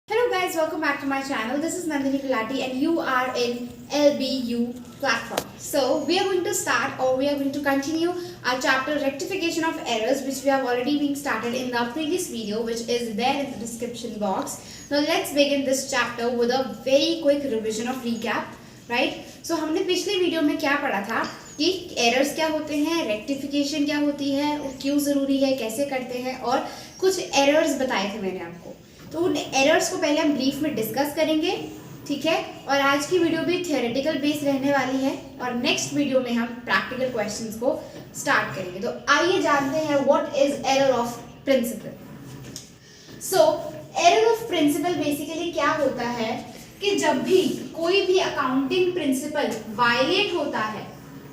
Hello guys, welcome back to my channel. This is Nandini Kulati and you are in LBU platform. So we are going to start or we are going to continue our chapter rectification of errors, which we have already been started in the previous video, which is there in the description box. Now let's begin this chapter with a very quick revision of recap, right? So हमने पिछले video में क्या पढ़ा था कि errors क्या होते हैं, रेक्टिफिकेशन क्या होती है, क्यों ज़रूरी है, कैसे करते हैं और कुछ एरर्स बताए थे मैंने आपको। तो उन एरर्स को पहले हम ब्रीफ में डिस्कस करेंगे, ठीक है। और आज की वीडियो भी थियोरेटिकल बेस रहने वाली है और नेक्स्ट वीडियो में हम प्रैक्टिकल क्वेश्चंस को स्टार्ट करेंगे। तो आइए जानते हैं what is error of principle. So error of principle basically क्या होता है कि जब भी कोई भी अकाउंटिंग प्रिंसिपल वायलेट होता है,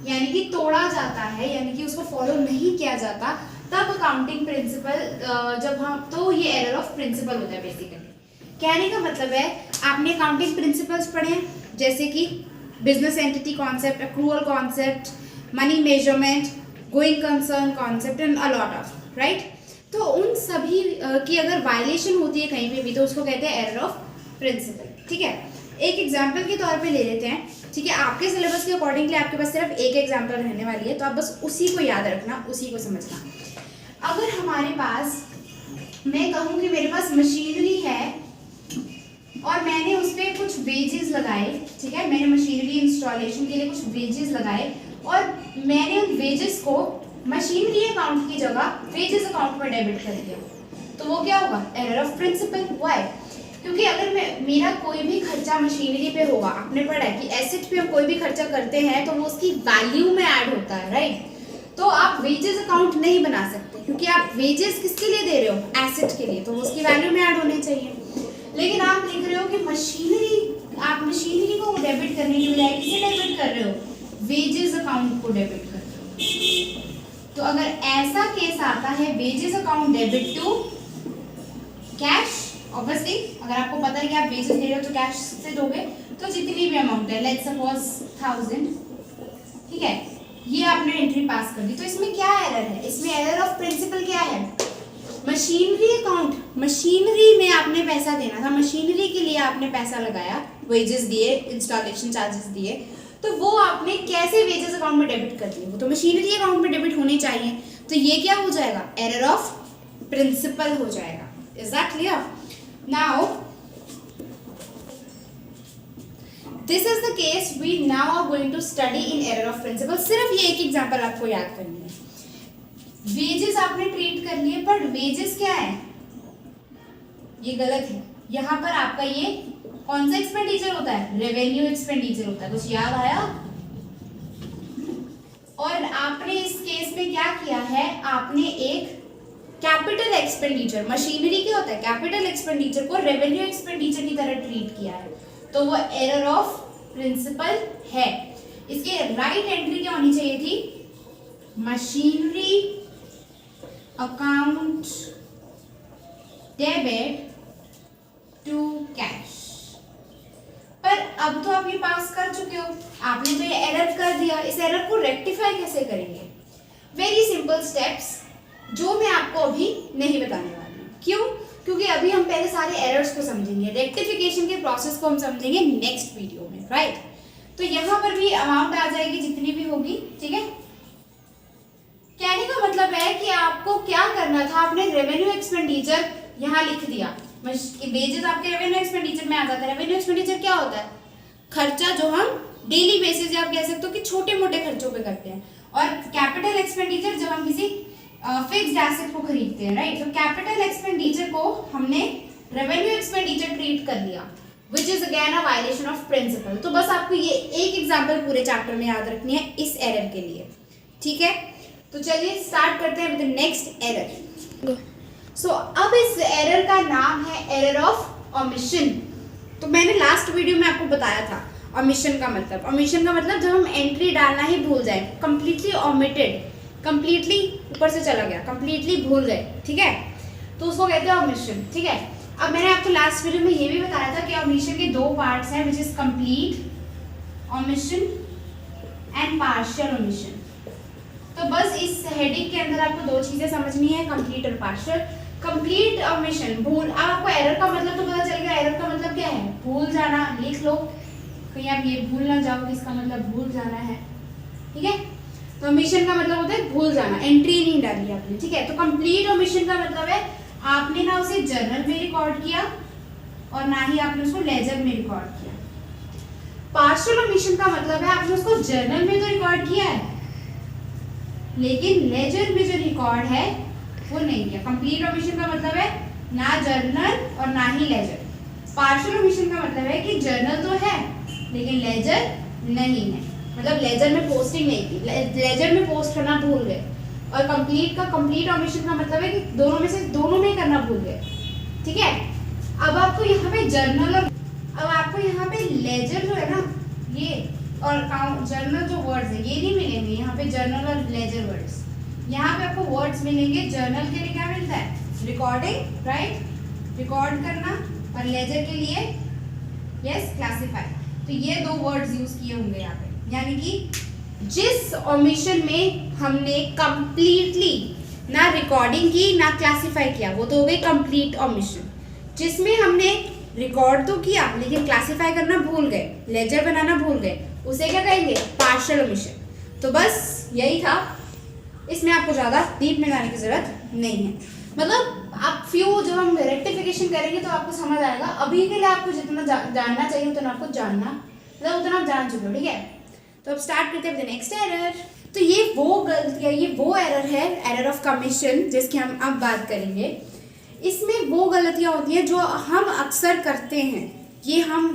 यानी कि तोड़ा जाता है, यानी कि उसको फॉलो नहीं किया जाता, तब अकाउंटिंग प्रिंसिपल जब हम तो ये एरर ऑफ प्रिंसिपल होता है। बेसिकली कहने का मतलब है आपने अकाउंटिंग प्रिंसिपल्स पढ़े हैं, जैसे कि business entity concept, accrual concept, money measurement, going concern concept and a lot of, right. तो उन सभी की अगर वायलेशन होती है कहीं पे भी तो उसको कहते हैं एरर ऑफ प्रिंसिपल, ठीक है। एक एग्जाम्पल के तौर पे ले लेते हैं, ठीक है। आपके सिलेबस के अकॉर्डिंगली आपके पास सिर्फ एक एग्जाम्पल रहने वाली है, तो आप बस उसी को याद रखना, उसी को समझना। अगर हमारे पास, मैं कहूँ कि मेरे पास मशीनरी है और मैंने उस पर कुछ वेजेस लगाए, ठीक है, मैंने मशीनरी इंस्टॉलेशन के लिए कुछ वेजेस लगाए और मैंने उन वेजेस को मशीनरी अकाउंट की जगह वेजेस अकाउंट में डेबिट कर दिया, तो वो क्या होगा? Error of principle. व्हाई? क्योंकि अगर मेरा कोई भी खर्चा मशीनरी पे होगा, आपने पढ़ा है कि एसेट पे हम कोई भी खर्चा करते हैं तो वो उसकी वैल्यू में ऐड होता है, राइट। तो आप वेजेस अकाउंट नहीं बना सकते क्योंकि आप वेजेस किसके लिए दे रहे हो? एसेट के लिए, तो वो उसकी वैल्यू में ऐड होने चाहिए। लेकिन आप लिख रहे हो कि मशीनरी, आप मशीनरी को डेबिट करने के लिए किसे डेबिट कर रहे हो? वेजेस अकाउंट को डेबिट कर रहे हो। तो अगर ऐसा केस आता है wages account debit to cash, obviously अगर आपको पता है कि आप वेजेस दे रहे हो तो कैश से दोगे, तो जितनी भी अमाउंट है, लेट्स सपोज 1000, ठीक है, ये आपने एंट्री पास कर दी। तो इसमें क्या एरर है? इसमें एरर ऑफ प्रिंसिपल क्या है? मशीनरी अकाउंट, मशीनरी में आपने पैसा देना था, मशीनरी के लिए आपने पैसा लगाया, वेजेस दिए, इंस्टॉलेशन चार्जेस दिए, तो वो आपने कैसे वेजेस अकाउंट में डेबिट कर दिए? वो तो मशीनरी अकाउंट में डेबिट होनी चाहिए, तो ये क्या हो जाएगा? एरर ऑफ प्रिंसिपल हो जाएगा। Is that clear? Now this is the case we now are going to study in error of principle. सिर्फ ये एक एग्जांपल आपको याद करनी है। वेजेस आपने ट्रीट कर लिए, पर वेजेस क्या है? ये गलत है। यहाँ पर आपका ये कौन सा एक्सपेंडिचर होता है? रेवेन्यू एक्सपेंडिचर होता है। कुछ याद आया? और आपने इस केस में क्या किया है? आपने एक कैपिटल एक्सपेंडिचर, मशीनरी क्या होता है? कैपिटल एक्सपेंडिचर को रेवेन्यू एक्सपेंडिचर की तरह ट्रीट किया है, तो वो एरर ऑफ प्रिंसिपल है। इसके राइट एंट्री क्या होनी चाहिए थी? Machinery account debit to cash. पर अब तो आप ये पास कर चुके हो, आपने तो ये एरर कर दिया, इस एरर को रेक्टिफाई कैसे करेंगे? वेरी सिंपल स्टेप्स जो मैं आपको अभी नहीं बताने वाली हूँ। क्यों? क्योंकि अभी हम पहले सारे एरर्स को समझेंगे, रेक्टिफिकेशन के प्रोसेस को हम समझेंगे नेक्स्ट वीडियो में, राइट। तो यहाँ पर भी अमाउंट आ जाएगी जितनी भी होगी, ठीक है। कहने का मतलब है कि आपको क्या करना था? आपने रेवेन्यू एक्सपेंडिचर यहाँ लिख दिया, वेजेस आपके रेवेन्यू एक्सपेंडिचर में आ जाता है। रेवेन्यू एक्सपेंडिचर क्या होता है? खर्चा जो हम डेली बेसिस या आप कह सकते हो कि छोटे मोटे खर्चों पे करते हैं, और कैपिटल एक्सपेंडिचर जब हम किसी फिक्स्ड एसेट को खरीदते हैं, राइट। तो कैपिटल एक्सपेंडिचर को हमने रेवेन्यू एक्सपेंडिचर ट्रीट कर लिया, which is again a violation of principle. तो बस आपको ये एक एग्जांपल पूरे चैप्टर में याद रखनी है इस एरर के लिए, ठीक है। तो चलिए स्टार्ट करते हैं विद द नेक्स्ट एरर। सो अब इस एरर का नाम है एरर ऑफ ओमिशन। तो मैंने लास्ट वीडियो में आपको बताया था ओमिशन का मतलब। ओमिशन का मतलब जब हम एंट्री डालना ही भूल जाए, कंप्लीटली ओमिटेड, कंप्लीटली ऊपर से चला गया, कंप्लीटली भूल गए, ठीक है, तो उसको कहते हैं ओमिशन, ठीक है। अब मैंने आपको लास्ट वीडियो में ये भी बताया था कि ओमिशन के दो पार्ट्स हैं, which is complete omission and partial omission. तो बस इस हेडिंग के अंदर आपको दो चीजें समझनी है, कंप्लीट और पार्शियल। कंप्लीट ओमिशन, भूल, आपको एरर का मतलब तो पता चल गया, एरर लिख लो, कहीं आप ये भूल ना जाओ कि इसका मतलब भूल जाना है, ठीक है। तो ओमिशन का मतलब होता है भूल जाना, एंट्री नहीं डाली आपने, ठीक है। तो कंप्लीट ओमिशन का मतलब है आपने ना उसे जर्नल में रिकॉर्ड किया और ना ही आपने उसको लेजर में रिकॉर्ड किया। पार्शियल ओमिशन का मतलब है आपने उसको जर्नल में तो रिकॉर्ड किया है लेकिन लेजर में जो रिकॉर्ड है वो नहीं किया। कंप्लीट ओमिशन का मतलब है ना जर्नल और ना ही लेजर। पार्शियल ओमिशन का मतलब है कि जर्नल तो है लेकिन लेजर नहीं है, मतलब लेजर में पोस्टिंग नहीं की, लेजर में पोस्ट करना भूल गए। और कंप्लीट ओमिशन का मतलब है कि दोनों में करना भूल गए, ठीक है। अब आपको यहाँ पे जर्नल और अब आपको यहाँ पे लेजर जो है ना ये और जर्नल जो वर्ड्स है ये नहीं मिलेंगे यहाँ पे, जर्नल और लेजर वर्ड्स। यहाँ पे आपको वर्ड्स मिलेंगे, जर्नल के लिए क्या मिलता है, रिकॉर्डिंग, राइट, रिकॉर्ड करना, और लेजर के लिए यस क्लासिफाई। तो ये दो वर्ड्स यूज किए होंगे यहाँ पे, यानी कि जिस ओमिशन में हमने कंप्लीटली ना रिकॉर्डिंग की ना क्लासिफाई किया वो तो हो गई कंप्लीट ओमिशन। जिसमें हमने रिकॉर्ड तो किया लेकिन क्लासिफाई करना भूल गए, लेजर बनाना भूल गए, उसे क्या कहेंगे, पार्शियल ओमिशन। तो बस यही था, इसमें आपको ज़्यादा डीप में जाने की जरूरत नहीं है। मतलब आप फ्यू जब हम रेक्टिफिकेशन करेंगे तो आपको समझ आएगा। अभी के लिए आपको जितना जानना चाहिए उतना आपको जानना, मतलब उतना आप जान चुके हो, ठीक है। तो अब स्टार्ट करते हैं नेक्स्ट एरर। तो ये वो गलती, ये वो एरर है, एरर ऑफ कमीशन, जिसकी हम अब बात करेंगे। इसमें वो गलतियाँ होती हैं जो हम अक्सर करते हैं। ये हम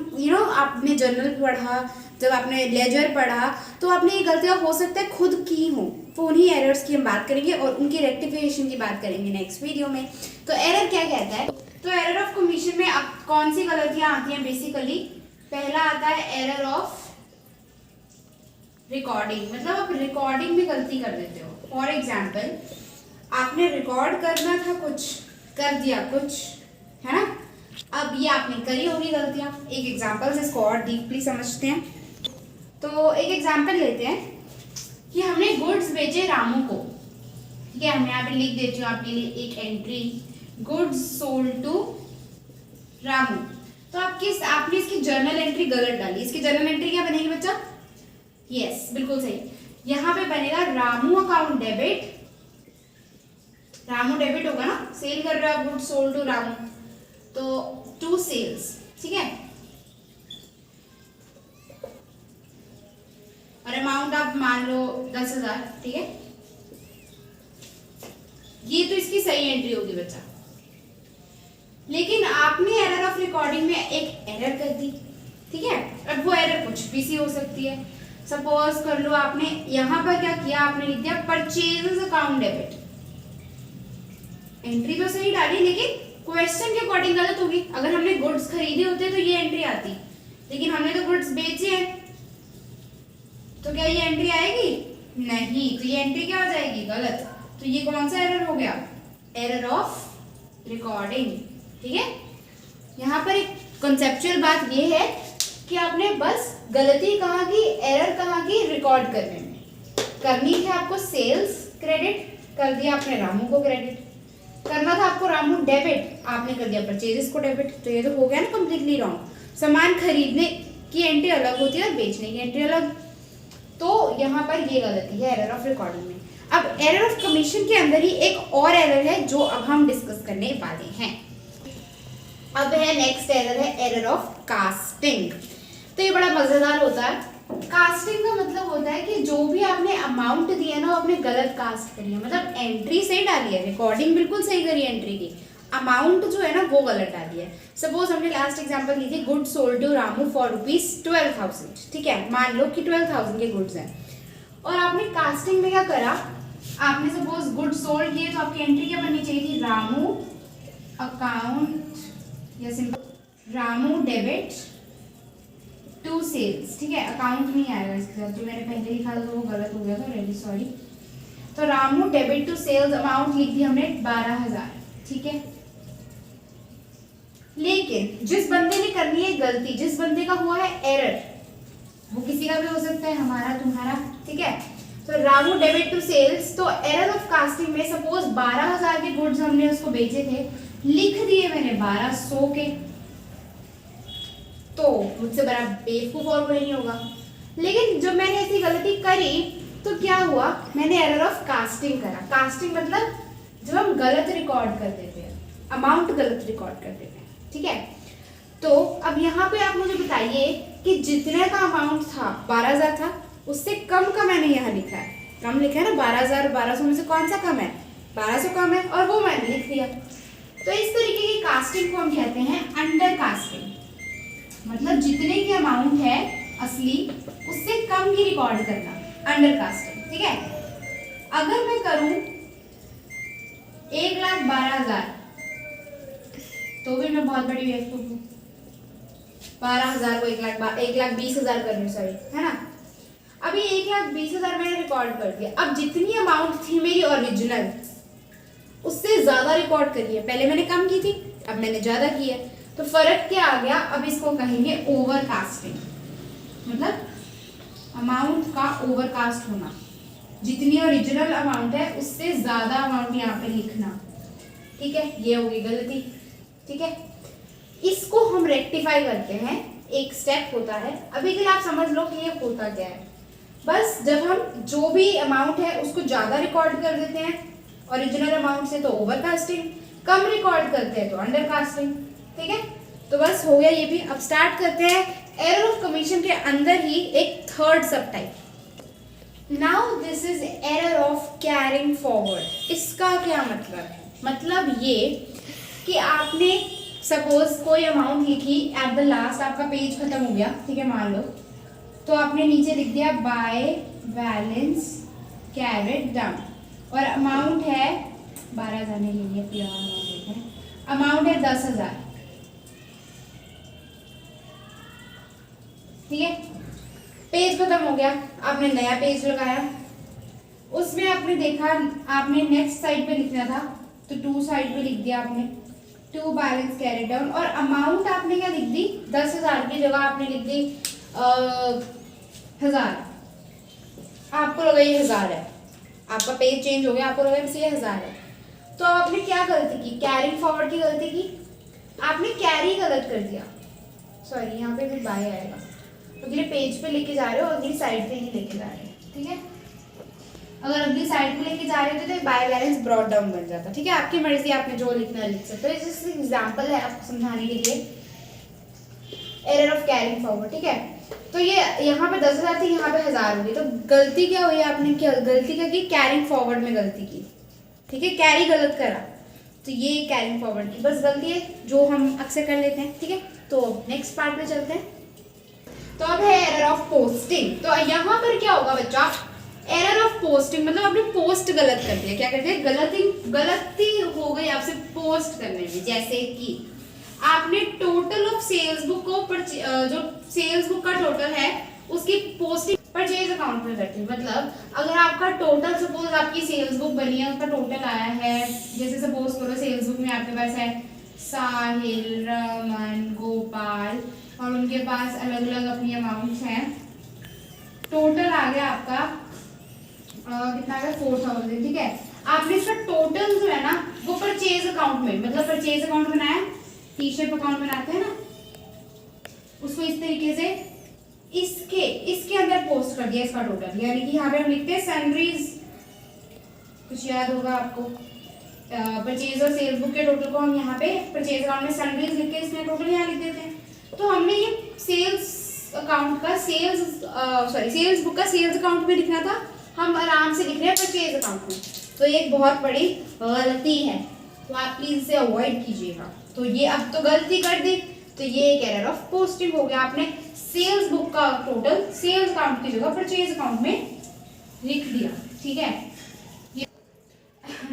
आपने जर्नल पढ़ा, जब आपने लेजर पढ़ा तो आपने ये गलतियाँ हो सकता है खुद की हो, तो उन्हीं एरर्स की हम बात करेंगे और उनकी रेक्टिफिकेशन की बात करेंगे नेक्स्ट वीडियो में। तो एरर क्या कहता है, तो एरर ऑफ कमीशन में अब कौन सी गलतियाँ आती हैं बेसिकली। पहला आता है एरर ऑफ रिकॉर्डिंग, मतलब आप रिकॉर्डिंग में गलती कर देते हो। फॉर एग्जाम्पल आपने रिकॉर्ड करना था कुछ, कर दिया कुछ, है ना। अब ये आपने करी होगी गलतियां। एक एग्जांपल से इसको और डीपली समझते हैं। तो एक एग्जांपल लेते हैं कि हमने गुड्स बेचे रामू को, ठीक है। मैं यहाँ पे लिख देती हूँ आपके लिए एक entry, goods sold to Ramu. तो आपने इसकी जर्नल एंट्री गलत डाली। इसकी जर्नल एंट्री क्या बनेगी बच्चा, यस बिल्कुल सही, यहाँ पे बनेगा Ramu account debit. Ramu debit होगा ना, सेल कर रहे हो आप, गुड्स सोल्ड टू रामू, तो टू सेल्स, ठीक है। और अमाउंट आप मान लो 10,000, ठीक है। ये तो इसकी सही एंट्री होगी बच्चा। लेकिन आपने एरर ऑफ रिकॉर्डिंग में एक एरर कर दी, ठीक है। अब वो एरर कुछ भी सी हो सकती है। सपोज कर लो आपने यहाँ पर क्या किया, आपने लिख दिया परचेजेस अकाउंट डेबिट। एंट्री तो सही डाली लेकिन क्वेश्चन के अकॉर्डिंग गलत होगी। अगर हमने गुड्स खरीदे होते तो ये एंट्री आती, लेकिन हमने तो गुड्स बेचे हैं, तो क्या ये एंट्री आएगी, नहीं। तो ये एंट्री क्या हो जाएगी, गलत। तो ये कौन सा एरर हो गया, एरर ऑफ रिकॉर्डिंग, ठीक है। यहाँ पर एक कॉन्सेप्चुअल बात ये है कि आपने बस गलती कहाँ की, एरर कहाँ की, रिकॉर्ड करने में करनी थी आपको सेल्स क्रेडिट, कर दिया आपने रामू को क्रेडिट। करना था आपको रामू डेबिट, आपने कर दिया परचेजेस को डेबिट। तो ये तो हो गया ना कंप्लीटली रॉन्ग। सामान खरीदने की एंट्री अलग होती है और बेचने की एंट्री अलग। तो यहाँ पर ये गलती है एरर ऑफ रिकॉर्डिंग में। अब एरर ऑफ कमीशन के अंदर ही एक और एरर है जो अब हम डिस्कस करने वाले हैं। अब है नेक्स्ट एरर है एरर ऑफ कास्टिंग। तो ये बड़ा मजेदार होता है। कास्टिंग का मतलब होता है कि जो भी आपने अमाउंट दिया ना वो आपने गलत कास्ट करी है, मतलब एंट्री सही डाली है, रिकॉर्डिंग बिल्कुल सही करी है एंट्री की, अमाउंट जो है ना वो गलत डाली है। सपोज हमने लास्ट एग्जांपल ली थी, goods sold to Ramu for ₹12,000, ठीक है। मान लो कि 12,000 के गुड्स हैं और आपने कास्टिंग में क्या करा, आपने सपोज गुड्स सोल्ड किए तो आपकी एंट्री क्या बननी चाहिए थी, रामू अकाउंट या simple Ramu debit to sales, ठीक है। अकाउंट नहीं आएगा इसके साथ, जो मैंने पहले लिखा था वो गलत हो गया था, रियली सॉरी। तो Ramu debit to sales amount लिख दी हमने 12,000, ठीक है। लेकिन जिस बंदे ने करनी है गलती, जिस बंदे का हुआ है एरर, वो किसी का भी हो सकता है, हमारा तुम्हारा, ठीक है। तो रामू डेबिट टू सेल्स, तो एरर ऑफ कास्टिंग में सपोज 12,000 के गुड्स हमने उसको बेचे थे, लिख दिए मैंने 1200 के, तो मुझसे बड़ा बेवकूफ और कोई नहीं होगा। लेकिन जब मैंने ऐसी गलती करी तो क्या हुआ, मैंने एरर ऑफ कास्टिंग करा। कास्टिंग मतलब जब हम गलत रिकॉर्ड कर देते हैं, अमाउंट गलत रिकॉर्ड कर देते हैं, ठीक है। तो अब यहाँ पे आप मुझे बताइए कि जितने का अमाउंट था 12,000 था, उससे कम का मैंने यहाँ लिखा है, कम लिखा है ना, 12,000 1200 में से कौन सा कम है, 1200 कम है, और वो मैंने लिख दिया। तो इस तरीके की कास्टिंग को हम कहते हैं अंडर कास्टिंग, मतलब जितने की अमाउंट है असली उससे कम की रिकॉर्ड करना, अंडर कास्टिंग, ठीक है। अगर मैं करूं 1,12,000 तो भी मैं बहुत बड़ी बेवकूफ हूँ। 12,000 को 1,20,000 कर रही, सॉरी, है ना। अभी 1,20,000 मैंने रिकॉर्ड कर दिया। अब जितनी अमाउंट थी मेरी ओरिजिनल उससे ज्यादा रिकॉर्ड करी है। पहले मैंने कम की थी, अब मैंने ज्यादा की है, तो फर्क क्या आ गया, अब इसको कहेंगे ओवरकास्टिंग, मतलब अमाउंट का ओवरकास्ट होना। जितनी ओरिजिनल अमाउंट है उससे ज्यादा अमाउंट यहाँ पे लिखना, ठीक है। ये होगी गलती, ठीक है। इसको हम रेक्टिफाई करते हैं, एक स्टेप होता है। अभी के लिए आप समझ लो कि ये होता क्या है। बस जब हम जो भी अमाउंट है उसको ज्यादा रिकॉर्ड कर देते हैं ओरिजिनल अमाउंट से, तो ओवरकास्टिंग, कम रिकॉर्ड करते हैं तो अंडरकास्टिंग, ठीक है। तो बस हो गया ये भी। अब स्टार्ट करते हैं एरर ऑफ कमीशन के अंदर ही एक थर्ड सब type. Now this is error of carrying forward. इसका क्या मतलब है, मतलब ये कि आपने सपोज कोई अमाउंट लिखी, एट द लास्ट आपका पेज खत्म हो गया, ठीक है, मान लो, तो आपने नीचे लिख दिया बाय बैलेंस कैरेट डाउन, और अमाउंट है 12,000 ने ले लिया, अमाउंट है 10,000, ठीक है। पेज खत्म हो गया, आपने नया पेज लगाया, उसमें आपने देखा आपने नेक्स्ट साइड पे लिखना था तो 2 साइड पे लिख दिया आपने, 2 बैलेंस कैरी डाउन, और अमाउंट आपने क्या लिख दी, 10,000 की जगह आपने लिख दी 1,000। आपको लगा ये 1,000 है, आपका पेज चेंज हो गया, आपको लगा ये 1,000 है। तो आपने क्या गलती की, कैरिंग फॉरवर्ड की गलती की, आपने कैरी गलत कर दिया, सॉरी यहाँ पे भी बाय आएगा, अगले पेज पे लेके जा रहे हो, अगली साइड पे ही लेके जा रहे हो, ठीक है। अगर अगली साइड पे लेके जा रहे थे तो बाय बैलेंस ब्रॉट डाउन बन जाता, ठीक है। आपकी मर्जी, आपने जो लिखना है लिख सकते हो। इस एग्जांपल है आपको समझाने के लिए, एरर ऑफ कैरिंग फॉरवर्ड, ठीक है। तो ये यहाँ पे 10,000 थी, यहाँ पे 1,000 होगी, तो गलती क्या हुई, आपने क्या गलती क्या की, कैरिंग फॉरवर्ड में गलती की, ठीक है, कैरी गलत करा, तो ये कैरिंग फॉरवर्ड की बस गलती है जो हम अक्सर कर लेते हैं, ठीक है। तो नेक्स्ट पार्ट में चलते हैं। तो अब है एरर ऑफ पोस्टिंग। तो यहाँ पर क्या होगा बच्चा, एरर ऑफ पोस्टिंग मतलब आपने पोस्ट गलत कर दिया, क्या कर दिया, गलती हो गई आपसे पोस्ट करने में। जैसे कि आपने टोटल ऑफ सेल्स बुक को जो सेल्स बुक का टोटल है उसकी पोस्टिंग परचेज अकाउंट में करती है। मतलब अगर आपका टोटल, सपोज आपकी सेल्स बुक बनी है, उसका टोटल आया है, जैसे सपोज करो सेल्स बुक में आपके पास है साहिल, रमन, गोपाल, और उनके पास अलग अलग अपनी अमाउंट्स हैं। टोटल आ गया आपका कितना आ गया, 4,000, ठीक है। आपने इसका टोटल जो है ना वो परचेज अकाउंट में, मतलब परचेज अकाउंट बनाया, टी शेप अकाउंट बनाते हैं ना, उसको इस तरीके से इसके अंदर पोस्ट कर दिया इसका टोटल। यानी कि यहाँ पे हम लिखते हैं सैलरीज, कुछ याद होगा आपको, परचेज और सेल्स बुक के टोटल को हम यहाँ पे परचेज अकाउंट में सैलरीज लिख के इसमें टोटल यहाँ लिख देते हैं। तो हमने ये सेल्स अकाउंट का सेल्स बुक का सेल्स अकाउंट में लिखना था, हम आराम से लिख रहे हैं परचेज अकाउंट में। तो ये एक बहुत बड़ी गलती है, तो आप प्लीज इसे अवॉइड कीजिएगा। तो ये अब तो गलती कर दी, तो ये एक एरर ऑफ पोस्टिंग हो गया। आपने सेल्स बुक का टोटल सेल्स अकाउंट की जगह परचेज अकाउंट में लिख दिया, ठीक है।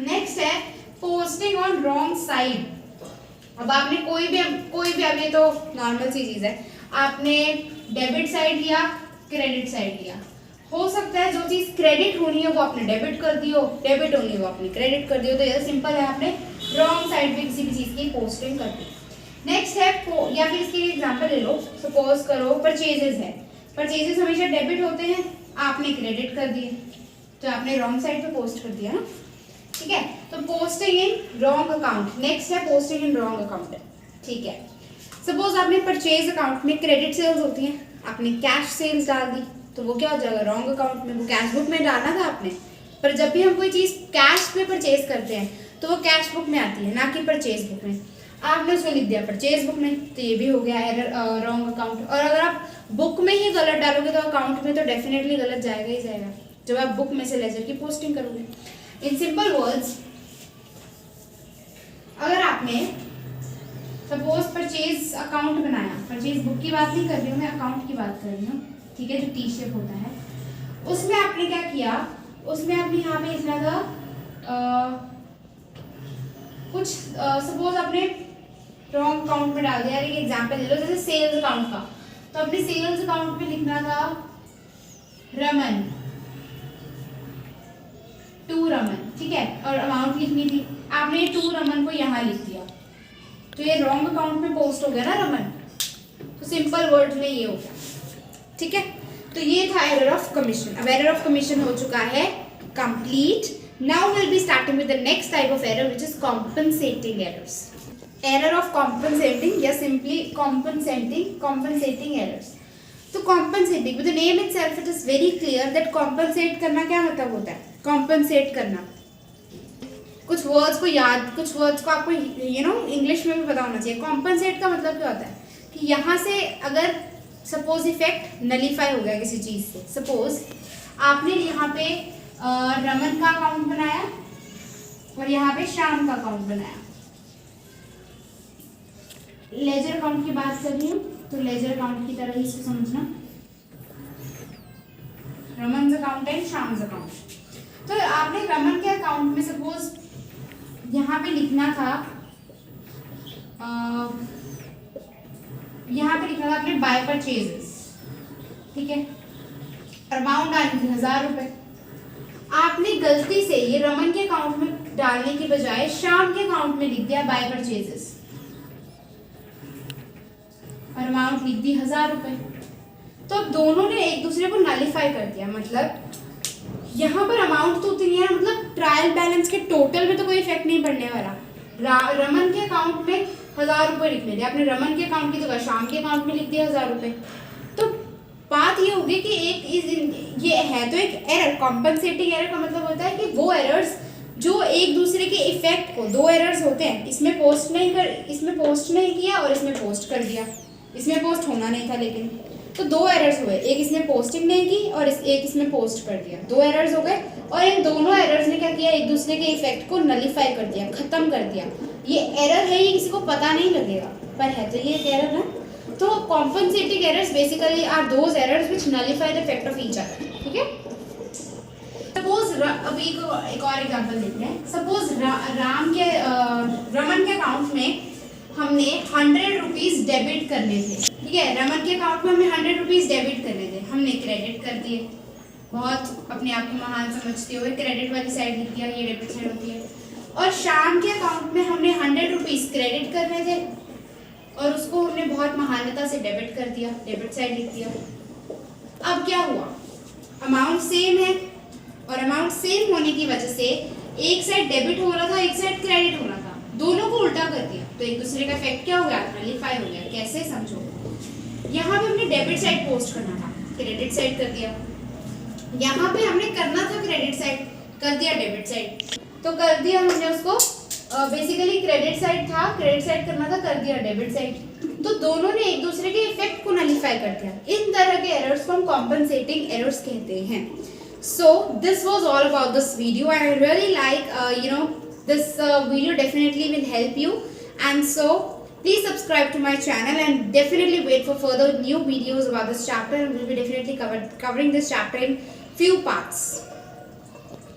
नेक्स्ट है पोस्टिंग ऑन रॉन्ग साइड। अब आपने कोई भी अब ये तो नॉर्मल सी चीज है, आपने डेबिट साइड लिया, क्रेडिट साइड लिया। हो सकता है जो चीज क्रेडिट होनी है वो आपने डेबिट कर दी हो, डेबिट होनी है वो आपने क्रेडिट कर दी हो, तो ये सिंपल है, आपने रॉन्ग साइड पे किसी भी चीज की पोस्टिंग कर दी। नेक्स्ट है या फिर इसके लिए एग्जांपल ले लो, सपोज करो परचेजेस है, परचेजेस हमेशा डेबिट होते हैं, आपने क्रेडिट कर दिए, तो आपने रॉन्ग साइड पे पोस्ट कर दिया ना, ठीक है। तो posting in wrong account. Next है पोस्टिंग इन रॉन्ग अकाउंट, ठीक है। सपोज आपने परचेज अकाउंट में क्रेडिट सेल्स होती हैं, आपने कैश सेल्स डाल दी, तो वो क्या हो जाएगा, रॉन्ग अकाउंट में। वो कैश बुक में डालना था आपने, पर जब भी हम कोई चीज़ कैश पे परचेज करते हैं तो वो कैश बुक में आती है, ना कि परचेज बुक में। आपने उसको लिख दिया परचेज बुक में, तो ये भी हो गया एरर, रॉन्ग अकाउंट। और अगर आप बुक में ही गलत डालोगे तो अकाउंट में तो डेफिनेटली गलत जाएगा ही जाएगा, जब आप बुक में से लेजर की पोस्टिंग करोगे। इन सिंपल वर्ड्स, अगर आपने सपोज परचेज अकाउंट बनाया, परचेज बुक की बात नहीं कर रही हूँ मैं, अकाउंट की बात कर रही हूँ, ठीक है, जो टी शेप होता है, उसमें आपने क्या किया, उसमें आपने यहाँ पे लिखना था कुछ सपोज आपने रॉन्ग अकाउंट में डाल दिया। एक एग्जांपल ले लो, जैसे सेल्स अकाउंट का, तो अपने सेल्स अकाउंट में लिखना था रमन, टू रमन, ठीक है, और अमाउंट लिखनी थी, आपने टू रमन को यहाँ लिख दिया, तो ये रॉन्ग अकाउंट में पोस्ट हो गया ना रमन। तो सिंपल वर्ड में ये हो गया, ठीक है। तो ये था एरर ऑफ कमीशन। अब एरर ऑफ कमीशन हो चुका है complete. Now will be starting with the next type of error which is compensating errors. Error of compensating या सिंपली कॉम्पनसेटिंग एरर्स। तो compensating with the name itself it is very clear that compensate करना क्या मतलब होता है। Compensate करना, कुछ words को आपको इंग्लिश में भी पता होना चाहिए। कॉम्पनसेट का मतलब क्या होता है कि यहाँ से अगर सपोज इफेक्ट नलीफाई हो गया किसी चीज़ से, सपोज आपने यहाँ पे रमन का अकाउंट बनाया और यहाँ पे श्याम का अकाउंट बनाया। लेजर अकाउंट की बात कर रही हूँ, तो लेजर अकाउंट की तरह ही इसको समझना, Raman account and Shyam account. तो आपने रमन के अकाउंट में सपोज यहाँ पे लिखना था, यहाँ पे लिखना था आपने बाय परचेजेस, ठीक है, अमाउंट आनी थी 1000 रुपए। आपने गलती से ये रमन के अकाउंट में डालने की बजाय श्याम के अकाउंट में लिख दिया बाय परचेजेस और अमाउंट लिख दी 1000 रुपए। तो अब दोनों ने एक दूसरे को नलिफाई कर दिया, मतलब यहाँ पर अमाउंट तो उतनी है, मतलब ट्रायल बैलेंस के टोटल में तो कोई इफेक्ट नहीं पड़ने वाला। रमन के अकाउंट में 1000 रुपए लिखने थे, आपने रमन के अकाउंट की जगह श्याम के अकाउंट में लिख दिया 1000 रुपए। तो बात ये होगी कि ये है तो एक एरर। कॉम्पनसेटिंग एरर का मतलब होता है कि वो एरर्स जो एक दूसरे के इफेक्ट को, दो एरर्स होते हैं, इसमें पोस्ट नहीं किया और इसमें पोस्ट कर दिया, इसमें पोस्ट होना नहीं था लेकिन, तो दो एरर्स हुए, एक इसमें पोस्टिंग नहीं की और एक इसमें पोस्ट कर दिया, दो एरर्स हो गए। और इन दोनों एरर्स ने क्या किया, एक दूसरे के इफेक्ट को नलिफाई कर दिया, खत्म कर दिया। ये एरर है, ये किसी को पता नहीं लगेगा, पर है तो ये एक एरर ना। तो compensating errors basically are those errors which nullify the effect of each other, ठीक है। सपोज अब एक और एग्जांपल देखते हैं। सपोज रमन के अकाउंट में हमने 100 रुपीज डेबिट करने थे, ठीक है, रमन के अकाउंट में हमें 100 रुपीज डेबिट करने थे, हमने क्रेडिट कर दिए, बहुत अपने आप को महान समझते हुए क्रेडिट वाली साइड लिख दिया, ये डेबिट साइड होती है। और श्याम के अकाउंट में हमने 100 रुपीज क्रेडिट करने थे और उसको हमने बहुत महानता से डेबिट कर दिया, डेबिट साइड लिख दिया। अब क्या हुआ, अमाउंट सेम है और अमाउंट सेम होने की वजह से एक साइड डेबिट हो रहा था, एक साइड क्रेडिट हो रहा था, दोनों को उल्टा कर दिया, तो एक दूसरे का इफेक्ट क्या हो गया, नलिफाई हो गया। कैसे समझो, यहाँ पे हमने डेबिट साइड पोस्ट करना था, क्रेडिट साइड कर दिया, यहाँ पे हमने करना था क्रेडिट साइड, कर दिया डेबिट साइड, तो कर दिया हमने उसको, बेसिकली क्रेडिट साइड था, क्रेडिट साइड करना था, कर दिया डेबिट साइड, तो दोनों ने एक दूसरे के इफेक्ट को नलिफाई कर दिया। इन तरह के एरर्स को हम कॉम्पनसेटिंग एरर्स कहते हैं। So this was all about this video, and I really like this video definitely will help you, and so please subscribe to my channel and definitely wait for further new videos about this chapter, and we'll be definitely covering this chapter in few parts.